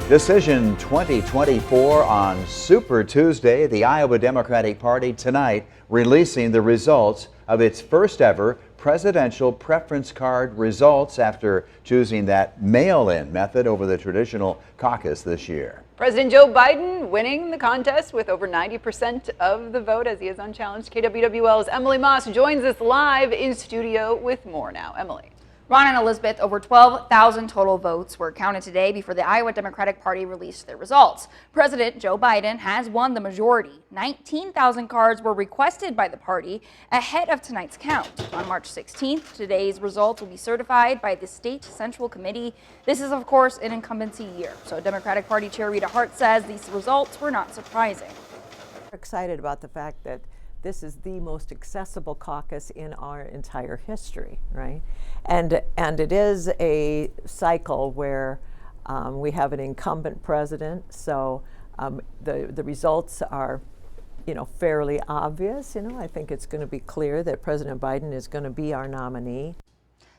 Decision 2024 on Super Tuesday. The Iowa Democratic Party tonight releasing the results of its first ever presidential preference card results after choosing that mail-in method over the traditional caucus this year. President Joe Biden winning the contest with over 90% of the vote as he is unchallenged. KWWL's Emily Moss joins us live in studio with more now. Emily. Ron and Elizabeth, over 12,000 total votes were counted today before the Iowa Democratic Party released their results. President Joe Biden has won the majority. 19,000 cards were requested by the party ahead of tonight's count. On March 16th, today's results will be certified by the State Central Committee. This is, of course, an incumbency year. So Democratic Party Chair Rita Hart says these results were not surprising. Excited about the fact that this is the most accessible caucus in our entire history, right? And it is a cycle where we have an incumbent president, so the results are, fairly obvious. I think it's going to be clear that President Biden is going to be our nominee.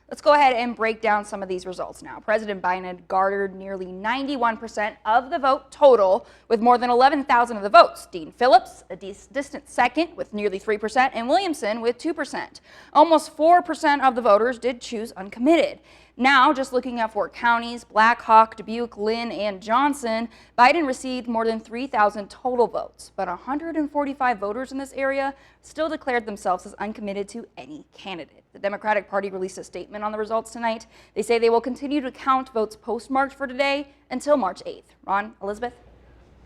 Let's go ahead and break down some of these results now. President Biden garnered nearly 91% of the vote total with more than 11,000 of the votes. Dean Phillips, a distant second with nearly 3%, and Williamson with 2%. Almost 4% of the voters did choose uncommitted. Now, just looking at 4 counties, Black Hawk, Dubuque, Lynn, and Johnson, Biden received more than 3,000 total votes, but 145 voters in this area still declared themselves as uncommitted to any candidate. The Democratic Party released a statement on the results tonight. They say they will continue to count votes postmarked for today until March 8th. Ron, Elizabeth?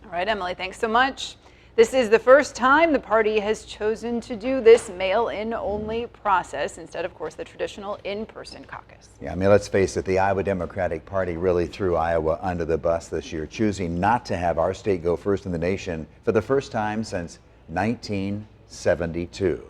All right, Emily, thanks so much. This is the first time the party has chosen to do this mail-in only process instead, of course, the traditional in-person caucus. Yeah, let's face it, the Iowa Democratic Party really threw Iowa under the bus this year, choosing not to have our state go first in the nation for the first time since 1972.